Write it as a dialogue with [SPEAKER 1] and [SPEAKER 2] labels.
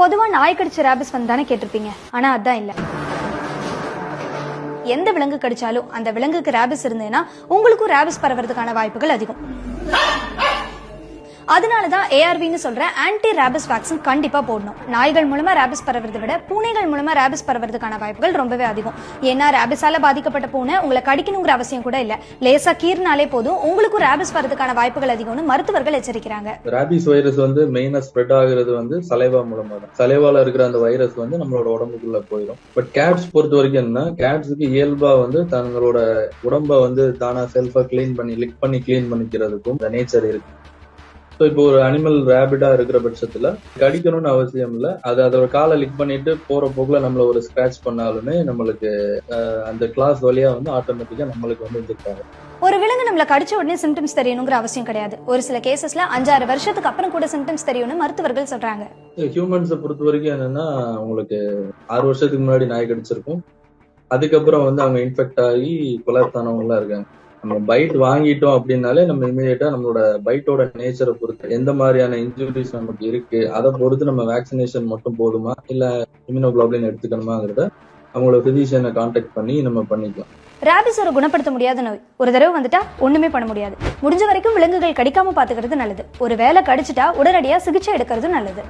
[SPEAKER 1] பொதுவா நாய் கடிச்ச ரேபிஸ் வந்து தானே கேட்டிருப்பீங்க. ஆனா அதான் இல்ல. எந்த விலங்கு கடிச்சாலும் அந்த விலங்குக்கு ரேபிஸ் இருந்ததுன்னா உங்களுக்கும் ரேபிஸ் பரவறதுக்கான வாய்ப்புகள் அதிகம். அதனாலதான் ஏஆர்வின்னு சொல்ற ஆன்டி ரேபிஸ் வேக்சின் கண்டிப்பா போடணும். நாய்கள் மூலமா ரேபிஸ் பரவறதை விட பூனைகள் மூலமா ரேபிஸ் பரவறதுக்கான வாய்ப்புகள் ரொம்பவே அதிகம். ஏன்னா ரேபிஸால பாதிக்கப்பட்ட பூனை உங்களை கடிக்கணுங்கிற அவசியம் கூட இல்ல, லேசா கீறினாலே போதும் உங்களுக்கும் ரேபிஸ் வரதுக்கான வாய்ப்புகள் அதிகம்னு மருத்துவர்கள் எச்சரிக்கிறாங்க.
[SPEAKER 2] ரேபிஸ் வைரஸ் வந்து மெயினா ஸ்ப்ரெட் ஆகுறது வந்து சலைவா மூலமா தான். சலைவால இருக்கிற அந்த வைரஸ் வந்து நம்மளோட உடம்புக்குள்ள போயிடும். பட் கேட்ஸ் பொறுத்த வரைக்கும் என்ன, கேட்ஸுக்கு இயல்பா வந்து தங்களோட உடம்ப வந்து தானா செல்ஃபா கிளீன் பண்ணி லிக் பண்ணி கிளீன் பண்ணிக்கிறதுக்கும் நேச்சர் இருக்கு. ஸோ இப்போ ஒரு அனிமல் ரேபிடா இருக்கிற பட்சத்துல கடிக்கணும்னு அவசியம் இல்லை. அது அதோட காலை லிக் பண்ணிட்டு போற போக்குல நம்மள ஒரு ஸ்கிராச் பண்ணாலுமே நம்மளுக்கு அந்த கிளாஸ் வழியா வந்து ஆட்டோமேட்டிக்கா நம்மளுக்கு வந்து இருக்காங்க.
[SPEAKER 1] ஒரு விலங்கு நம்மள கடிச்ச உடனே சிம்டம்ஸ் தெரியணுங்கிற அவசியம் கிடையாது. ஒரு சில கேசஸ்ல 5-6 வருஷத்துக்கு அப்புறம் கூட சிம்டம்ஸ் தெரியும்னு மருத்துவர்கள் சொல்றாங்க.
[SPEAKER 2] ஹியூமன்ஸை பொறுத்த வரைக்கும் என்னன்னா, உங்களுக்கு 6 வருஷத்துக்கு முன்னாடி நாய் கடிச்சிருக்கும், அதுக்கப்புறம் வந்து அவங்க இன்ஃபெக்ட் ஆகி கொலாப்ஸ் ஆனவங்க எல்லாம் இருக்காங்க. நம்ம பைட் வாங்கிட்டோம் அப்படின்னாலே நம்ம இமீடியட்டா நம்மளோட பைட்டோட நேச்சரை பொறுத்து எந்த மாதிரியான இன்ஜுரிஸ் நமக்கு இருக்கு அதை பொறுத்து நம்ம வேக்சினேஷன் மட்டும் போதுமா இல்ல இம்யூனோகுளோபுலின் எடுத்துக்கணுமாங்கிறத அவங்களோட பிசிஷியனை கான்டாக்ட் பண்ணி நம்ம பண்ணிக்கலாம்.
[SPEAKER 1] ரேபிஸ் ஒரு குணப்படுத்த முடியாத நோய். ஒரு தடவை வந்துட்டா ஒண்ணுமே பண்ண முடியாது. முடிஞ்ச வரைக்கும் விலங்குகள் கடிக்காம பாத்துக்கிறது நல்லது. ஒரு வேளை கடிச்சிட்டா உடனடியா சிகிச்சை எடுக்கிறது நல்லது.